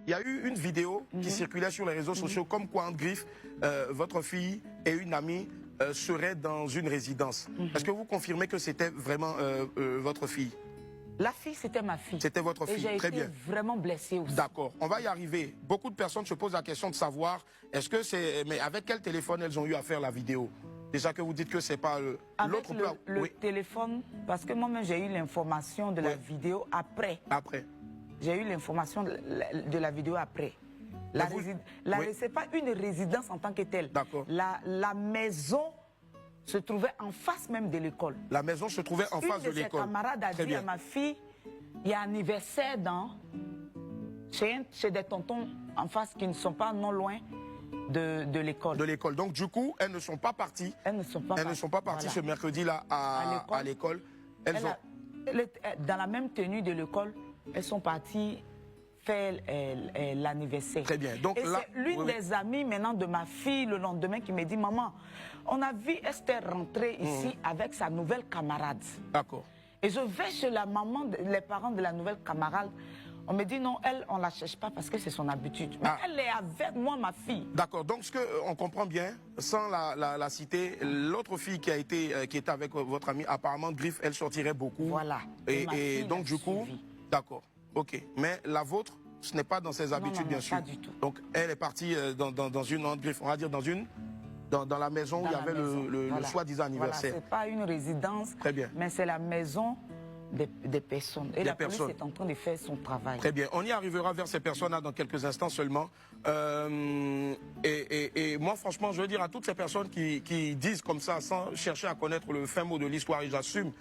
Il y a eu une vidéo qui circulait sur les réseaux sociaux comme quoi Anne Griff, votre fille et une amie seraient dans une résidence. Est-ce que vous confirmez que c'était vraiment votre fille? La fille, c'était ma fille. C'était votre fille, très bien. Et j'ai été vraiment blessée aussi. D'accord, on va y arriver. Beaucoup de personnes se posent la question de savoir, est-ce que c'est... Mais avec quel téléphone elles ont eu à faire la vidéo? Déjà que vous dites que c'est pas l'autre plan. Le téléphone, parce que moi-même j'ai eu l'information de la vidéo après. Après. J'ai eu l'information de la vidéo après. C'est pas une résidence en tant que telle. D'accord. La maison se trouvait en face même de l'école. La maison se trouvait en face de l'école. Une de ses camarades a dit à ma fille, il y a un anniversaire chez des tontons en face qui ne sont pas non loin de l'école. De l'école. Donc du coup, elles ne sont pas parties. Elles ne sont pas parties ce mercredi-là à l'école. Dans la même tenue de l'école, elles sont parties faire l'anniversaire. Très bien. Donc, et c'est l'une des amies maintenant de ma fille le lendemain qui me dit, maman, on a vu Esther rentrer ici avec sa nouvelle camarade. D'accord. Et je vais chez la maman, les parents de la nouvelle camarade. On me dit non, elle, on ne la cherche pas parce que c'est son habitude. Mais elle est avec moi, ma fille. D'accord. Donc, ce qu'on comprend bien, sans la citer, l'autre fille qui était avec votre amie, apparemment, Griff, elle sortirait beaucoup. Voilà. Et donc, du coup, d'accord. Ok. Mais la vôtre, ce n'est pas dans ses habitudes, bien sûr. Pas du tout. Donc, elle est partie dans une autre Griff, on va dire dans la maison où il y avait le soi-disant anniversaire. Voilà, c'est pas une résidence. Très bien. Mais c'est la maison des personnes. Et la police est en train de faire son travail. Très bien. On y arrivera vers ces personnes-là dans quelques instants seulement. Et moi, franchement, je veux dire à toutes ces personnes qui disent comme ça, sans chercher à connaître le fin mot de l'histoire, et j'assume,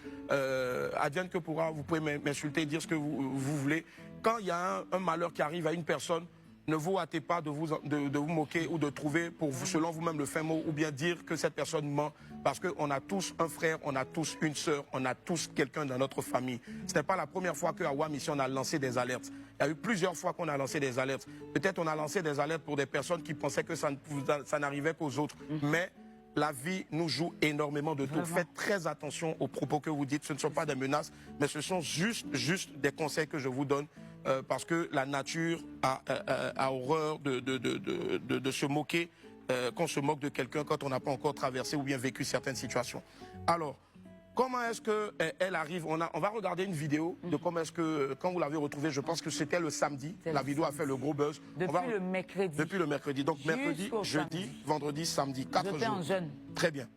advienne que pourra, vous pouvez m'insulter, dire ce que vous voulez. Quand il y a un malheur qui arrive à une personne, ne vous hâtez pas de vous moquer ou de trouver pour vous, selon vous-même le fin mot, ou bien dire que cette personne ment, parce qu'on a tous un frère, on a tous une sœur, on a tous quelqu'un dans notre famille. Ce n'est pas la première fois qu'à WAM ici on a lancé des alertes. Il y a eu plusieurs fois qu'on a lancé des alertes. Peut-être on a lancé des alertes pour des personnes qui pensaient que ça n'arrivait qu'aux autres. Mais la vie nous joue énormément de tours. Faites très attention aux propos que vous dites. Ce ne sont pas des menaces, mais ce sont juste des conseils que je vous donne. Parce que la nature a horreur de se moquer, qu'on se moque de quelqu'un quand on n'a pas encore traversé ou bien vécu certaines situations. Alors, comment est-ce qu'elle arrive? On va regarder une vidéo de comment est-ce que, quand vous l'avez retrouvée, je pense que c'était le samedi. La vidéo a fait le gros buzz. Depuis le mercredi. Depuis le mercredi. Donc mercredi, jeudi, vendredi, samedi, 4 jours. J'étais en jeûne. Très bien.